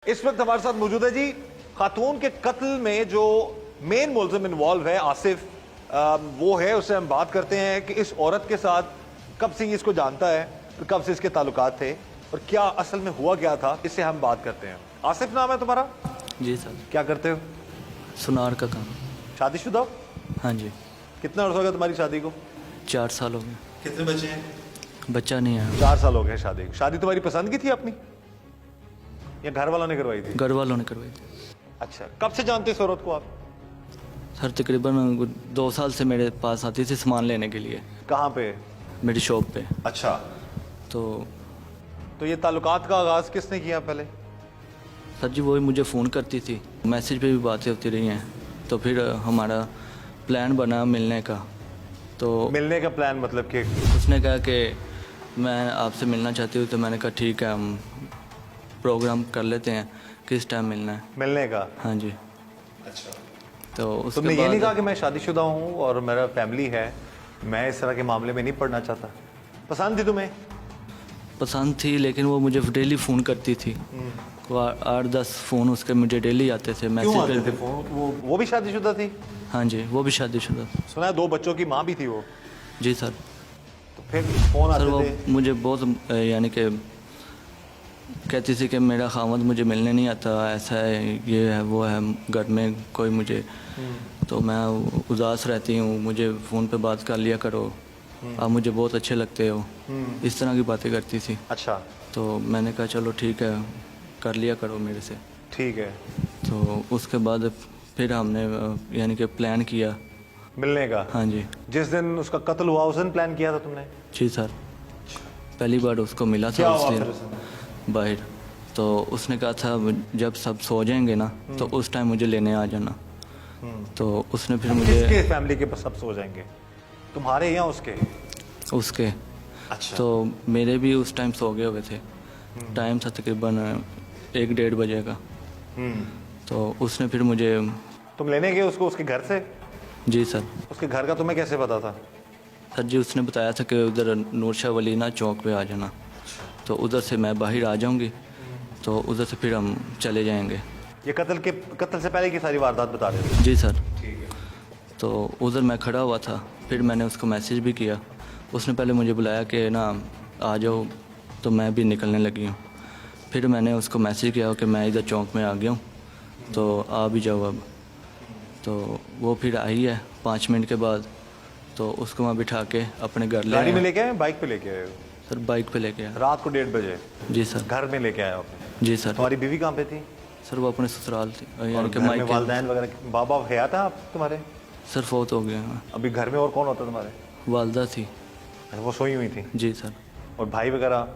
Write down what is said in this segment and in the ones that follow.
इस वक्त हमारे साथ मौजूद है जी खातून के कत्ल में जो मेन मुलजिम इन्वॉल्व है आसिफ, वो है, उससे हम बात करते हैं कि इस औरत के साथ कब से ये इसको जानता है, तो कब से इसके ताल्लुकात थे और क्या असल में हुआ क्या था, इससे हम बात करते हैं। आसिफ नाम है तुम्हारा? जी सर। क्या करते हो? सुनार का काम। शादीशुदा हो? हाँ जी। कितना अर्सा हो गया तुम्हारी शादी को? 4 साल हो गए। कितने बच्चे हैं? बच्चा नहीं है। 4 साल हो गए शादी। शादी तुम्हारी पसंद की थी अपनी या घर वालों ने करवाई थी? घर वालों ने करवाई थी। अच्छा, कब से जानते इस औरत को आप? सर तकरीबन 2 साल से मेरे पास आती थी सामान लेने के लिए। कहाँ पे? मेरी शॉप पे। अच्छा, तो ये ताल्लुकात का आगाज किसने किया पहले? सर जी वही मुझे फ़ोन करती थी, मैसेज पे भी बातें होती रही हैं। तो फिर हमारा प्लान बना मिलने का। तो मिलने का प्लान मतलब कि? उसने कहा कि मैं आपसे मिलना चाहती हूँ। तो मैंने कहा ठीक है, हम प्रोग्राम कर लेते हैं, किस टाइम मिलना है। मिलने का? हाँ जी। अच्छा, तो उसके तुमने ये नहीं कहा बाद कि मैं शादीशुदा हूँ और मेरा फैमिली है, मैं इस तरह के मामले में नहीं पड़ना चाहता? पसंद थी तुम्हें? पसंद थी, लेकिन वो मुझे डेली फ़ोन करती थी। 8-10 फ़ोन उसके मुझे डेली आते थे, क्यों मैसेज आते थे पे। फोन? वो भी शादीशुदा थी? हाँ जी, वो भी शादीशुदा था। सुना है 2 बच्चों की माँ भी थी वो? जी सर। तो फिर फोन सर वो आते थे? मुझे बहुत यानी कि कहती थी कि मेरा खामद मुझे मिलने नहीं आता, ऐसा है, ये है, वो है, घर में कोई मुझे, तो मैं उदास रहती हूँ, मुझे फ़ोन पे बात कर लिया करो, आप मुझे बहुत अच्छे लगते हो, इस तरह की बातें करती थी। अच्छा, तो मैंने कहा चलो ठीक है, कर लिया करो मेरे से। ठीक है। तो उसके बाद फिर हमने यानी कि प्लान किया मिलने का? हाँ जी। जिस दिन उसका कत्ल हुआ उस दिन प्लान किया था तुमने? जी सर। पहली बार उसको मिला क्या था हुआ उस फिर दिन उसमें? बाहर। तो उसने कहा था जब सब सो जाएंगे ना तो उस टाइम मुझे लेने आ जाना। तो उसने फिर मुझे किसके फैमिली के सब सो जाएंगे, तुम्हारे या उसके? उसके। अच्छा। तो मेरे भी उस टाइम सो गए हुए थे। टाइम था तकरीबन 1-1:30 बजे का। तो उसने फिर मुझे। तुम लेने गए उसको उसके घर से? जी सर। उसके घर का तुम्हें कैसे पता था? सर जी उसने बताया था कि उधर नूरशाह वलीना चौक पे आ जाना, तो उधर से मैं बाहर आ जाऊंगी, तो उधर से फिर हम चले जाएंगे। ये कत्ल से पहले की सारी वारदात बता रहे थे? जी सर। ठीक है। तो उधर मैं खड़ा हुआ था, फिर मैंने उसको मैसेज भी किया। उसने पहले मुझे बुलाया कि ना आ जाओ, तो मैं भी निकलने लगी हूँ। फिर मैंने उसको मैसेज किया कि मैं इधर चौक में आ गया हूँ, तो आ भी जाओ अब। तो वो फिर आई है 5 मिनट के बाद, तो उसको वहाँ बिठा के अपने घर ले गाड़ी में आया। लेके आए, बाइक पे लेके आए हो? सर बाइक पे लेके आया। रात को 1:30 बजे जी सर। घर में लेके आए हो अपने? जी सर। तुम्हारी बीवी कहाँ पे थी? सर वो अपने ससुराल थी, और यानी कि घर में मायके। वालिदैन वगैरह, बाबा हया था आप तुम्हारे? सर फौत हो गया है। अभी घर में और कौन होता तुम्हारे? वालदा थी। वो सोई हुई थी? जी सर। और भाई वगैरह?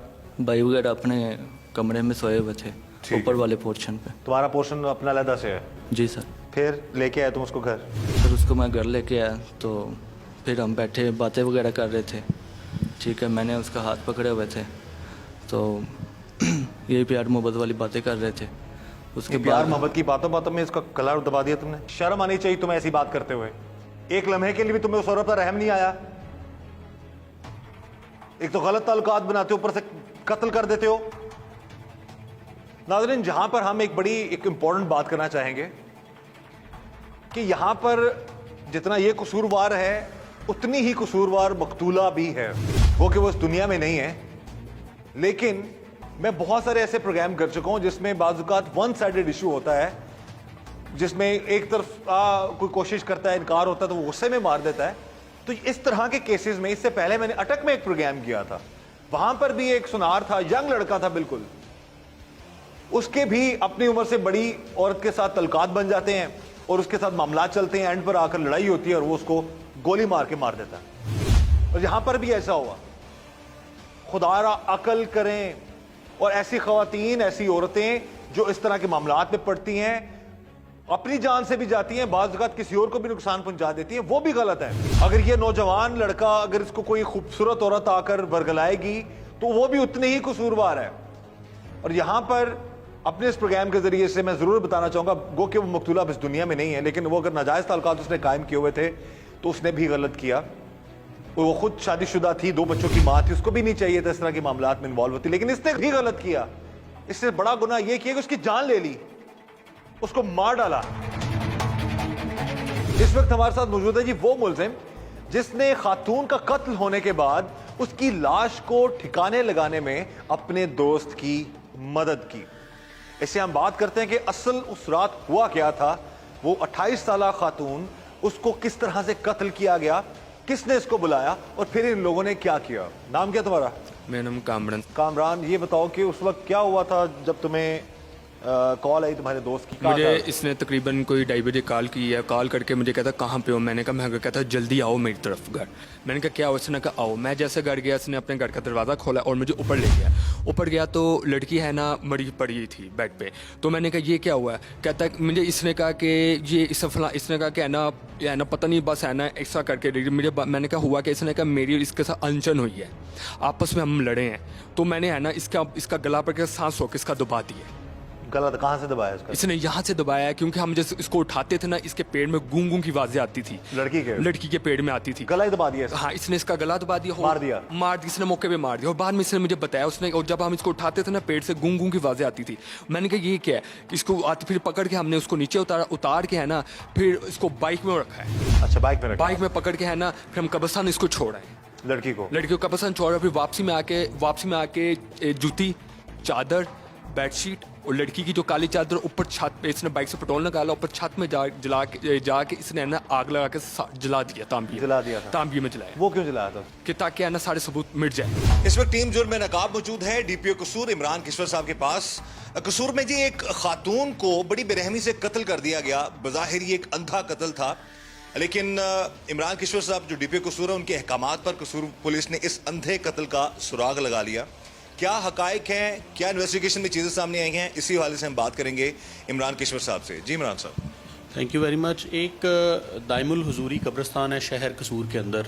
भाई वगैरह अपने कमरे में सोए हुए थे, ठीक ऊपर है। वाले पोर्शन पे। तुम्हारा पोर्शन अपना अलग से है? जी सर। फिर लेके आए तुम उसको घर? फिर उसको मैं घर लेके आया, तो फिर हम बैठे बातें वगैरह कर रहे थे। ठीक है, मैंने उसका हाथ पकड़े हुए थे, तो यही प्यार मोहब्बत वाली बातें कर रहे थे। उसके प्यार बाद मोहब्बत की बातों में इसका गला दबा दिया तुमने। शर्म आनी चाहिए तुम्हें ऐसी बात करते हुए। एक लम्हे के लिए भी तुम्हें उस औरत पर रहम नहीं आया? एक तो गलत ताल्लुकात बनाते हो, ऊपर से कत्ल कर देते हो। नाज़रीन, जहां पर हम एक इंपॉर्टेंट बात करना चाहेंगे कि यहां पर जितना ये कसूरवार है उतनी ही कसूरवार मकतूला भी है। वो कि वो इस दुनिया में नहीं है, लेकिन मैं बहुत सारे ऐसे प्रोग्राम कर चुका हूं जिसमें बाज़-औक़ात वन साइडेड इशू होता है, जिसमें एक तरफ कोई कोशिश करता है, इनकार होता है, तो वो गुस्से में मार देता है। तो इस तरह के केसेस में, इससे पहले मैंने अटक में एक प्रोग्राम किया था, वहां पर भी एक सुनार था, यंग लड़का था बिल्कुल, उसके भी अपनी उम्र से बड़ी औरत के साथ तल्लुकात बन जाते हैं और उसके साथ मामला चलते हैं, एंड पर आकर लड़ाई होती है और वो उसको गोली मार के मार देता है। और यहां पर भी ऐसा हुआ। खुदारा अकल करें, और ऐसी खवातीन, ऐसी औरतें जो इस तरह के मामलात में पड़ती हैं, अपनी जान से भी जाती हैं, बाज़ औक़ात किसी और को भी नुकसान पहुंचा देती हैं, वो भी गलत है। अगर ये नौजवान लड़का, अगर इसको कोई खूबसूरत औरत आकर बरगलाएगी तो वो भी उतनी ही कसूरवार है। और यहां पर अपने इस प्रोग्राम के जरिए से मैं जरूर बताना चाहूंगा, गो कि वो मकतूला अब इस दुनिया में नहीं है, लेकिन वो अगर नाजायज ताल्लुकात उसने कायम किए हुए थे तो उसने भी गलत किया। वो खुद शादीशुदा थी, 2 बच्चों की माँ थी, उसको भी नहीं चाहिए था इस तरह के मामलात में इन्वॉल्व होती, लेकिन इसने भी गलत किया। इससे बड़ा गुनाह यह किया कि उसकी जान ले ली, उसको मार डाला। इस वक्त हमारे साथ मौजूद है जी वो मुलजिम जिसने खातून का कत्ल होने के बाद उसकी लाश को ठिकाने लगाने में अपने दोस्त की मदद की। इससे हम बात करते हैं कि असल उस रात हुआ क्या था। वो 28 साल खातून, उसको किस तरह से कत्ल किया गया, किसने इसको बुलाया और फिर इन लोगों ने क्या किया। नाम क्या तुम्हारा? मेरा नाम कामरान। कामरान, ये बताओ कि उस वक्त क्या हुआ था जब तुम्हें कॉल आई तुम्हारे दोस्त की? मुझे इसने तकरीबन कोई 2:30 बजे कॉल की है। कॉल करके मुझे कहता कहाँ पे हो। मैंने कहा मैं कहता जल्दी आओ मेरी तरफ घर। मैंने कहा क्या हो? इसने कहा आओ। मैं जैसे घर गया, इसने अपने घर का दरवाज़ा खोला और मुझे ऊपर ले गया। ऊपर गया तो लड़की है ना मरी पड़ी थी बेड पे। तो मैंने कहा ये क्या हुआ है? कहता मुझे इसने कहा कि ये इस फला, इसने कहा कि है ना पता नहीं बस है ना ऐसा करके मुझे। मैंने कहा हुआ कि इसने कहा मेरी और इसके साथ अनचन हुई है, आपस में हम लड़े हैं। तो मैंने है ना इसका गला पकड़ के सांस रोक इसका दबा दिया। गला कहाँ से दबाया इसका? इसने यहाँ से दबाया क्योंकि हम जैसे इसको उठाते थे ना, इसके पेड़ में गूं गूं की आवाजें आती थी। लड़की के पेड़ में आती थी। गला ही दबा दिया इसका? हाँ, इसने इसका गला दबा दिया, मार दिया इसने मौके पे मार दिया। और बाद में इसने मुझे बताया उसने, और जब हम इसको उठाते थे ना पेड़ से गूं गूं की आवाजें आती थी। मैंने कहा ये क्या है? इसको आते फिर पकड़ के हमने उसको नीचे उतार के है ना फिर इसको बाइक में रखा है। अच्छा, बाइक में पकड़ के है ना फिर हम कब्रिस्तान इसको छोड़ा है। लड़की को कब्रिस्तान छोड़ा। फिर वापसी में आके जूती, चादर, बेडशीट और लड़की की जो काली चादर ऊपर छत पे इसने बाइक से पेट्रोल निकाला, ऊपर छत में जाके इसने ना आग लगा के जला दिया। तांबी में जलाया। वो क्यों जलाया था? कि ताकि है ना सारे सबूत मिट जाए। इस वक्त टीम जुर्म में नकाब मौजूद है डीपीओ कसूर इमरान किश्वर साहब के पास। कसूर में जी एक खातून को बड़ी बेरहमी से कत्ल कर दिया गया। बज़ाहिर ये एक अंधा कत्ल था, लेकिन इमरान किश्वर साहब जो डीपीओ कसूर है उनके अहकामात पर कसूर पुलिस ने इस अंधे कत्ल का सुराग लगा लिया। क्या हकायक हैं, क्या इन्वेस्टिगेशन में चीज़ें सामने आई हैं, इसी हवाले से हम बात करेंगे इमरान किश्वर साहब से। जी इमरान साहब। Thank you very much. एक दाइमुल हुजूरी कब्रिस्तान है शहर कसूर के अंदर।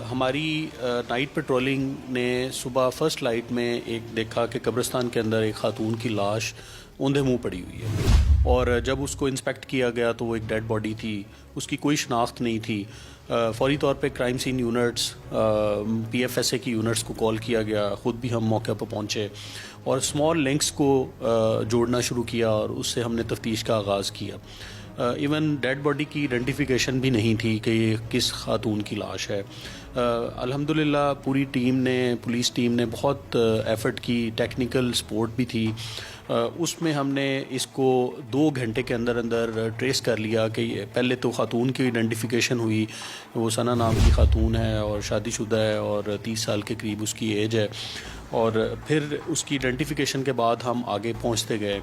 हमारी नाइट पेट्रोलिंग ने सुबह फर्स्ट लाइट में एक देखा कि कब्रिस्तान के अंदर एक खातून की लाश ऊंधे मुंह पड़ी हुई है। और जब उसको इंस्पेक्ट किया गया तो वो एक डेड बॉडी थी, उसकी कोई शनाख्त नहीं थी। फौरी तौर पे क्राइम सीन यूनिट्स, PFSA की यूनिट्स को कॉल किया गया। ख़ुद भी हम मौके पर पहुँचे और स्मॉल लिंक्स को जोड़ना शुरू किया और उससे हमने तफ्तीश का आगाज़ किया। इवन डेड बॉडी की आइडेंटिफिकेशन भी नहीं थी कि ये किस खातून की लाश है। अल्हम्दुलिल्लाह पूरी टीम ने, पुलिस टीम ने बहुत एफ़र्ट की, टेक्निकल सपोर्ट भी थी। उसमें हमने इसको 2 घंटे के अंदर ट्रेस कर लिया कि पहले तो ख़ातून की आइडेंटिफिकेशन हुई। वो सना नाम की ख़ातून है और शादीशुदा है और 30 साल के करीब उसकी एज है। और फिर उसकी आइडेंटिफिकेशन के बाद हम आगे पहुँचते गए।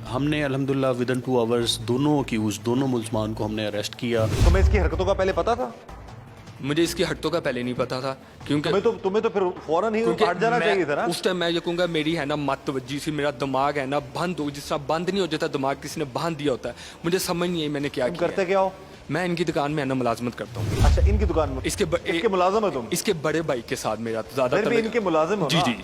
हमने अल्हम्दुलिल्लाह विदिन 2 आवर्स दोनों मुल्ज़मान को हमने अरेस्ट किया। तुम्हें इसकी हरकतों का पहले पता था? मुझे इसकी हरकतों का पहले नहीं पता था क्योंकि तुम्हें तो फिर फौरन ही हट जाना चाहिए था ना। उस टाइम मैं ये कहूँगा मेरी है ना मत वजी सी, मेरा दिमाग है ना बंद हो, जिस तरह बंद नहीं हो जाता दिमाग, किसी ने बांध दिया होता है। मुझे समझ नहीं आई मैंने क्या किया। करते क्या हो? मैं इनकी दुकान में है ना मुलाजमत करता हूँ। अच्छा, इनकी दुकान में? इसके मुलाजिम हो तुम? इसके बड़े भाई के साथ मेरा ज्यादा इनके मुलाजिम हो? जी जी।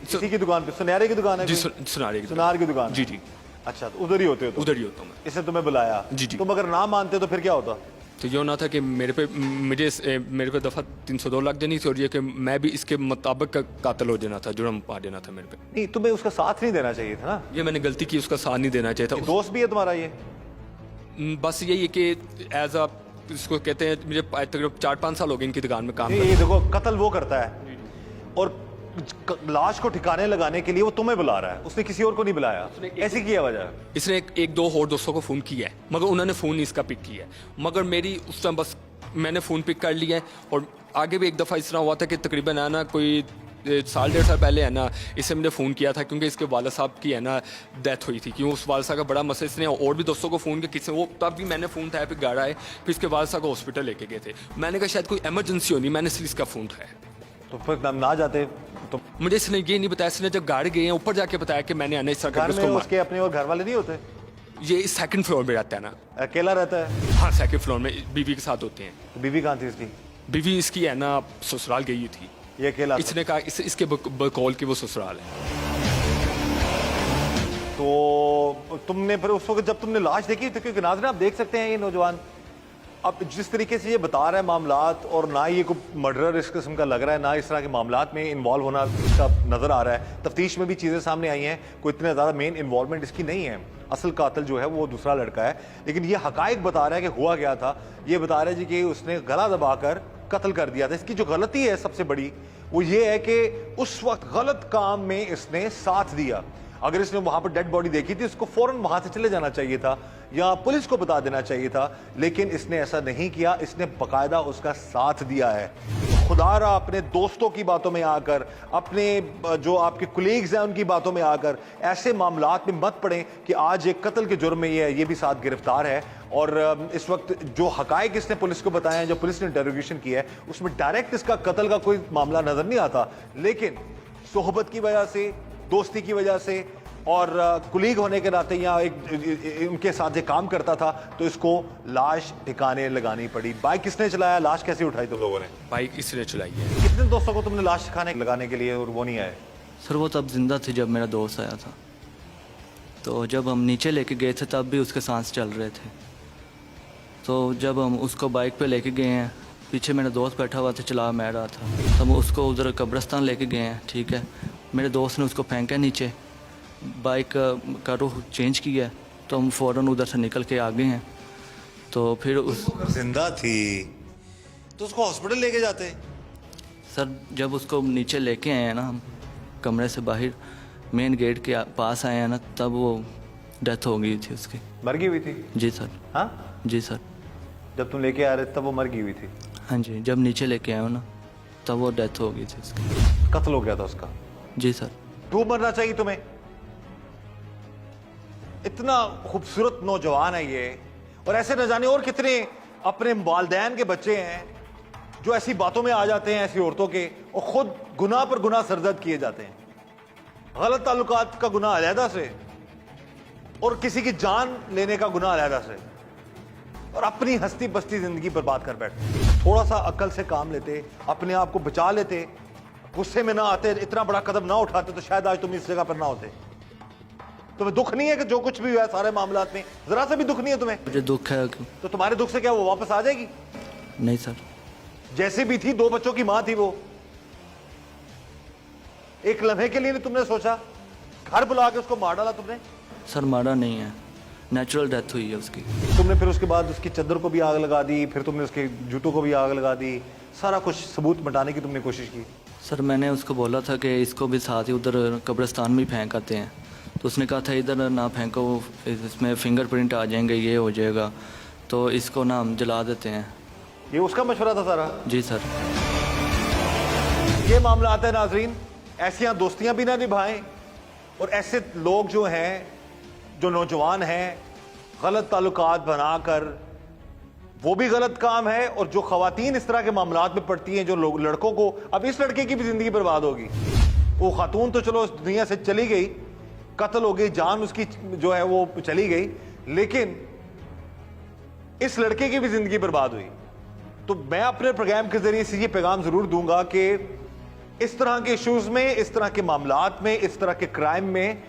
इसी की दुकान पे? सुनारे की दुकान है जी, सुनार की दुकान। जी जी। अच्छा, तो उधर ही होते हो? उधर ही होता हूँ मैं। इसने तुम्हें बुलाया? जी जी। तुम अगर ना मानते तो फिर क्या होता? तो ये होना था कि मेरे पे दफ़ा 302 लग जानी थी और ये कि मैं भी इसके मुताबिक कातिल हो जाना था, जुर्म पा देना था मेरे पे। नहीं, तुम्हें उसका साथ नहीं देना चाहिए था ना। ये मैंने गलती की, उसका साथ नहीं देना चाहिए था। दोस्त भी है तुम्हारा ये? बस यही है कि एज अ इसको कहते हैं, मुझे तकरीबन 4-5 साल हो गए इनकी दुकान में काम करते। ये देखो, कत्ल वो करता है और लाश को ठिकाने लगाने के लिए वो तुम्हें बुला रहा है, उसने किसी और को नहीं बुलाया। ऐसी किया वजह? इसने एक दो और दोस्तों को फ़ोन किया है मगर उन्होंने फ़ोन नहीं इसका पिक किया है। मगर मेरी उस टाइम बस मैंने फ़ोन पिक कर लिया है। और आगे भी एक दफ़ा इस तरह हुआ था कि तकरीबन है ना कोई 1.5 साल पहले है ना इससे मैंने फ़ोन किया था क्योंकि इसके वाला साहब की है ना डेथ हुई थी। क्यों? उस वाला साहब का बड़ा मसला। इसने और भी दोस्तों को फ़ोन किया, किसी वो तब भी मैंने फ़ोन उठाया, फिर घर आए, फिर इसके वाला साहब को हॉस्पिटल लेके गए थे। मैंने कहा शायद कोई एमरजेंसी होनी, मैंने इसलिए इसका फ़ोन उठाया। तो फिर ना जाते तो? मुझे इसने ये नहीं बताया। इसने जब गाड़ी गए हैं ऊपर जाके बताया कि मैंने आने उसके अपने और घर वाले नहीं होते? ये 2nd फ्लोर में रहता है ना। अकेला रहता है? हाँ, 2nd फ्लोर में बीवी के साथ होते हैं। तो बीवी कहाँ थी इसकी? बीवी इसकी है ना ससुराल गई थी। ये अकेला? इसने कहा इसके बकौल की वो ससुराल है। तो तुमने फिर उस वक्त जब तुमने लाश देखी तो, क्योंकि नाज़रीन आप देख सकते हैं ये नौजवान अब जिस तरीके से ये बता रहा है मामलात, और ना ये कोई मर्डरर इस किस्म का लग रहा है, ना इस तरह के मामलात में इन्वॉल्व होना इसका नज़र आ रहा है। तफ्तीश में भी चीज़ें सामने आई हैं, कोई इतने ज़्यादा मेन इन्वॉल्वमेंट इसकी नहीं है। असल कातिल जो है वो दूसरा लड़का है, लेकिन ये हकायक बता रहा है कि हुआ क्या था। ये बता रहा है जी कि उसने गला दबाकर कत्ल कर दिया था। इसकी जो गलती है सबसे बड़ी वो ये है कि उस वक्त गलत काम में इसने साथ दिया। अगर इसने वहां पर डेड बॉडी देखी थी, इसको फौरन वहां से चले जाना चाहिए था या पुलिस को बता देना चाहिए था, लेकिन इसने ऐसा नहीं किया। इसने बकायदा उसका साथ दिया है। खुदारा अपने दोस्तों की बातों में आकर, अपने जो आपके कुलीग्स हैं उनकी बातों में आकर ऐसे मामलात में मत पड़ें कि आज एक कत्ल के जुर्म में ये भी साथ गिरफ्तार है। और इस वक्त जो हकायक इसने पुलिस को बताए हैं, जो पुलिस ने इंटरोगेशन किया है, उसमें डायरेक्ट इसका कत्ल का कोई मामला नजर नहीं आता, लेकिन सोहबत की वजह से, दोस्ती की वजह से और कुलीग होने के नाते या उनके साथ ये काम करता था, तो इसको लाश ठिकाने लगानी पड़ी। बाइक किसने चलाया, लाश कैसे उठाई तुम लोगों ने? बाइक इसने चलाई है। कितने दोस्तों को तुमने लाश ठिकाने लगाने के लिए और वो नहीं आए? सर वो तब जिंदा थी जब मेरा दोस्त आया था, तो जब हम नीचे लेके गए थे तब भी उसके सांस चल रहे थे। तो जब हम उसको बाइक पे लेके गए हैं, पीछे मेरा दोस्त बैठा हुआ था, चला मैं रहा था, तो हम उसको उधर कब्रिस्तान लेके गए हैं। ठीक है, मेरे दोस्त ने उसको फेंका नीचे, बाइक का रुख चेंज किया, तो हम फ़ौरन उधर से निकल के आ गए हैं। तो फिर उस जिंदा थी तो उसको हॉस्पिटल लेके जाते। सर जब उसको नीचे लेके आए हैं ना, हम कमरे से बाहर मेन गेट के पास आए हैं ना, तब वो डेथ हो गई थी उसकी। मर गई हुई थी? जी सर। हाँ जी सर। जब तुम लेके आ रहे थे तब वो मर गई हुई थी? हाँ जी, जब नीचे लेके आए हो ना तब वो डेथ हो गई थी उसकी। कत्ल हो गया था उसका? जी सर। डूब मरना चाहिए तुम्हें। इतना खूबसूरत नौजवान है ये, और ऐसे न जाने और कितने अपने वालिदैन के बच्चे हैं जो ऐसी बातों में आ जाते हैं, ऐसी औरतों के, और खुद गुनाह पर गुनाह सरजद किए जाते हैं। गलत ताल्लुकात का गुनाह अलहदा से और किसी की जान लेने का गुनाह अलहदा से, और अपनी हस्ती बस्ती जिंदगी बर्बाद कर बैठते। थोड़ा सा अक्ल से काम लेते, अपने आप को बचा लेते, गुस्से में ना आते, इतना बड़ा कदम ना उठाते, तो शायद आज तुम इस जगह पर ना होते। तुम्हें दुख नहीं है कि जो कुछ भी हुआ है सारे मामलात में? जरा से भी दुख नहीं है तुम्हें? मुझे दुख है कि... तो तुम्हारे दुख से क्या वो वापस आ जाएगी? नहीं सर। जैसे भी थी, 2 बच्चों की मां थी वो। एक लम्हे के लिए नहीं तुमने सोचा? घर बुला के उसको मार डाला तुमने? सर मारा नहीं है, नेचुरल डेथ हुई है उसकी। तुमने फिर उसके बाद उसकी चादर को भी आग लगा दी, फिर तुमने उसके जूतों को भी आग लगा दी, सारा कुछ सबूत मिटाने की तुमने कोशिश की। सर मैंने उसको बोला था कि इसको भी साथ ही उधर कब्रिस्तान में फेंक आते हैं, तो उसने कहा था इधर ना फेंको, इसमें फिंगरप्रिंट आ जाएंगे, ये हो जाएगा, तो इसको ना हम जला देते हैं। ये उसका मशवरा था सारा? जी सर। ये मामला आता है नाजरीन, ऐसियां दोस्तियां भी ना निभाएं, और ऐसे लोग जो हैं, जो नौजवान हैं, गलत ताल्लुकात बनाकर, वो भी गलत काम है। और जो खवातीन इस तरह के मामलात में पड़ती हैं, जो लोग लड़कों को, अब इस लड़के की भी जिंदगी बर्बाद होगी। वो खातून तो चलो इस दुनिया से चली गई, कत्ल हो गई, जान उसकी जो है वो चली गई, लेकिन इस लड़के की भी जिंदगी बर्बाद हुई। तो मैं अपने प्रोग्राम के जरिए से ये पैगाम जरूर दूंगा कि इस तरह के इश्यूज में, इस तरह के मामलात में, इस तरह के क्राइम में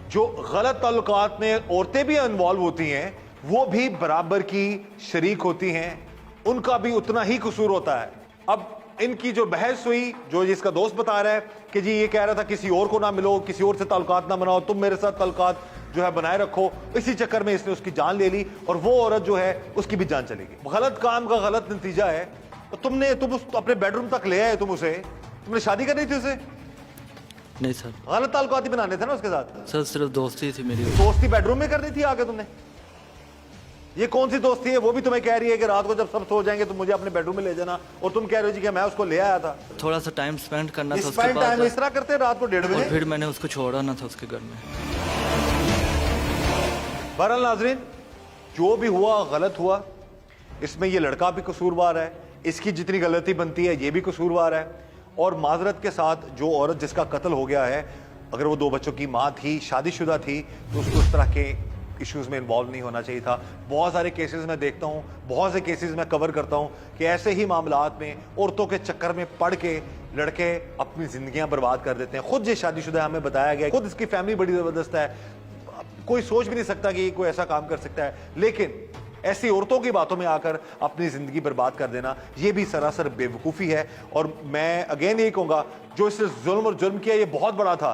जो गलत ताल्लुकात में औरतें भी इन्वॉल्व होती हैं, वो भी बराबर की शरीक होती हैं, उनका भी उतना ही कसूर होता है। अब इनकी जो बहस हुई, जो जिसका दोस्त बता रहा है कि जी ये कह रहा था किसी और को ना मिलो, किसी और से ताल्लुकात ना बनाओ, तुम मेरे साथ ताल्लुकात जो है बनाए रखो, इसी चक्कर में इसने उसकी जान ले ली, और वो औरत जो है उसकी भी जान चली गई। गलत काम का गलत नतीजा है। तुम अपने बेडरूम तक ले आए, तुमने शादी करनी थी उसे? नहीं सर। गलत ताल्लुकात ही बनाने थे ना उसके साथ? सर सिर्फ दोस्ती थी मेरी। दोस्ती बेडरूम में करनी थी आगे तुमने? ये कौन सी दोस्ती है? वो भी तुम्हें कह रही है कि रात को जब सब सो जाएंगे तो मुझे अपने बेडरूम में ले जाना, और तुम कह रहे हो जी कि मैं उसको ले आया था। थोड़ा सा टाइम स्पेंड करना था उसके स्पेंड टाइम बाद, इस तरह करते रात को 1:30 और बजे? फिर मैंने उसको छोड़ा ना था उसके घर में। बहरहाल नाज़रीन, जो भी हुआ गलत हुआ। इसमें ये लड़का भी कसूरवार है, इसकी जितनी गलती बनती है ये भी कसूरवार है। और माजरत के साथ जो औरत जिसका कत्ल हो गया है, अगर वो 2 बच्चों की माँ थी, शादीशुदा थी, तो उसको इस तरह के इश्यूज़ में इन्वॉल्व नहीं होना चाहिए था। बहुत सारे केसेस मैं देखता हूँ, बहुत से केसेस मैं कवर करता हूँ कि ऐसे ही मामलात में औरतों के चक्कर में पड़ के लड़के अपनी ज़िंदगियाँ बर्बाद कर देते हैं। खुद ये शादीशुदा हमें बताया गया, खुद इसकी फैमिली बड़ी ज़बरदस्त है, कोई सोच भी नहीं सकता कि कोई ऐसा काम कर सकता है, लेकिन ऐसी औरतों की बातों में आकर अपनी जिंदगी बर्बाद कर देना, यह भी सरासर बेवकूफ़ी है। और मैं अगेन यही कहूँगा, जो इससे जुल्म और जुर्म किया, ये बहुत बड़ा था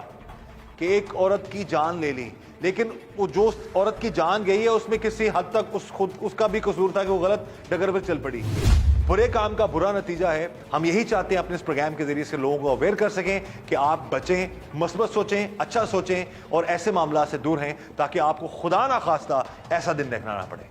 कि एक औरत की जान ले ली, लेकिन वो जो औरत की जान गई है उसमें किसी हद तक उसका भी कसूर था कि वो गलत डगर पर चल पड़ी। बुरे काम का बुरा नतीजा है। हम यही चाहते हैं अपने इस प्रोग्राम के जरिए से लोगों को अवेयर कर सकें कि आप बचें, मस्बत सोचें, अच्छा सोचें और ऐसे मामला से दूर हैं, ताकि आपको खुदा ना खास्ता ऐसा दिन देखना ना पड़े।